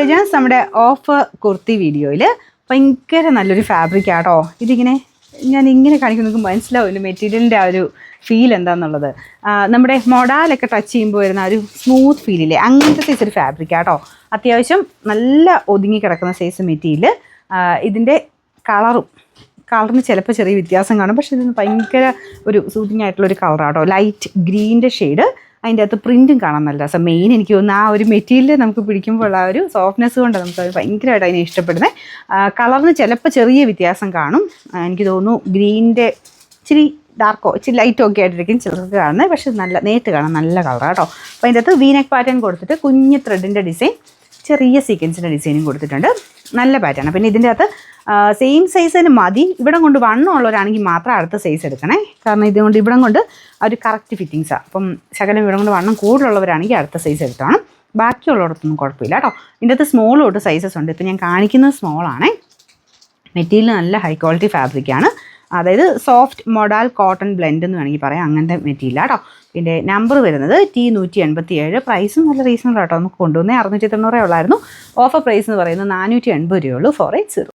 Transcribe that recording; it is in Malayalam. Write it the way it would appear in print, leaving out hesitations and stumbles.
ജാൻസ് നമ്മുടെ ഓഫ് കുർത്തി വീഡിയോയിൽ ഭയങ്കര നല്ലൊരു ഫാബ്രിക് ആട്ടോ. ഇതിങ്ങനെ ഞാൻ ഇങ്ങനെ കാണിക്കും, നിങ്ങൾക്ക് മനസ്സിലാവും മെറ്റീരിയലിൻ്റെ ആ ഒരു ഫീൽ എന്താണെന്നുള്ളത്. നമ്മുടെ മൊഡാലൊക്കെ ടച്ച് ചെയ്യുമ്പോൾ വരുന്ന ഒരു സ്മൂത്ത് ഫീലില്ലേ, അങ്ങനത്തെ സൈസ് ഒരു ഫാബ്രിക് ആട്ടോ. അത്യാവശ്യം നല്ല ഒതുങ്ങി കിടക്കുന്ന സൈസ് മെറ്റീരിയൽ. ഇതിൻ്റെ കളറിന് ചിലപ്പോൾ ചെറിയ വ്യത്യാസം കാണും, പക്ഷേ ഇതിന് ഭയങ്കര ഒരു സൂതിങ് ആയിട്ടുള്ളൊരു കളറാട്ടോ. ലൈറ്റ് ഗ്രീൻ്റെ ഷെയ്ഡ്, അതിൻ്റെ അകത്ത് പ്രിൻറ്റും കാണാൻ നല്ല രസം. മെയിൻ എനിക്ക് തോന്നുന്നു ആ ഒരു മെറ്റീരിയൽ നമുക്ക് പിടിക്കുമ്പോൾ ആ ഒരു സോഫ്റ്റ്നെസ് കൊണ്ട് നമുക്ക് ഭയങ്കരമായിട്ട് അതിനെ ഇഷ്ടപ്പെടുന്നത്. കളറിന് ചിലപ്പോൾ ചെറിയ വ്യത്യാസം കാണും. എനിക്ക് തോന്നുന്നു ഗ്രീൻ്റെ ഇച്ചിരി ഡാർക്കോ ഇച്ചിരി ലൈറ്റോ ഒക്കെ ആയിട്ടിരിക്കും ചിലർക്ക് കാണുന്നത്, പക്ഷേ നല്ല നേരിട്ട് കാണാൻ നല്ല കളറാണ് കേട്ടോ. അപ്പോൾ അതിൻ്റെ അകത്ത് വീനെക്ക് പാറ്റേൺ കൊടുത്തിട്ട് കുഞ്ഞ് ത്രെഡിൻ്റെ ഡിസൈൻ, ചെറിയ സീക്വൻസിൻ്റെ ഡിസൈനും കൊടുത്തിട്ടുണ്ട്. നല്ല പാറ്റേൺ. പിന്നെ ഇതിൻ്റെ അകത്ത് സെയിം സൈസിന് മതി. ഇവിടെ കൊണ്ട് വണ്ണമുള്ളവരാണെങ്കിൽ മാത്രം അടുത്ത സൈസ് എടുക്കണേ, കാരണം ഇതുകൊണ്ട് ഇവിടെ കൊണ്ട് ഒരു കറക്റ്റ് ഫിറ്റിങ്സാണ്. അപ്പം ശകലം ഇവിടെ കൊണ്ട് വണ്ണം കൂടുതലുള്ളവരാണെങ്കിൽ അടുത്ത സൈസ് എടുത്തോണം. ബാക്കിയുള്ളവരൊന്നും കുഴപ്പമില്ല കേട്ടോ. ഇതിൻ്റെ അകത്ത് സ്മോൾ തൊട്ട് സൈസസ് ഉണ്ട്. ഇപ്പം ഞാൻ കാണിക്കുന്നത് സ്മോളാണേ. മെറ്റീരിയൽ നല്ല ഹൈ ക്വാളിറ്റി ഫാബ്രിക്കാണ്, അതായത് സോഫ്റ്റ് മൊഡാൽ കോട്ടൺ ബ്ലെൻഡ് എന്ന് വേണമെങ്കിൽ പറയാം, അങ്ങനത്തെ മെറ്റീരിയൽ കേട്ടോ. പിന്നെ നമ്പർ വരുന്നത് T187. പ്രൈസും നല്ല റീസണബിൾ കേട്ടോ. നമുക്ക് കൊണ്ടുവന്നേ 690 ഉള്ളായിരുന്നു. ഓഫർ പ്രൈസ് എന്ന് പറയുന്നത് 480 രൂപയുള്ളൂ. 480.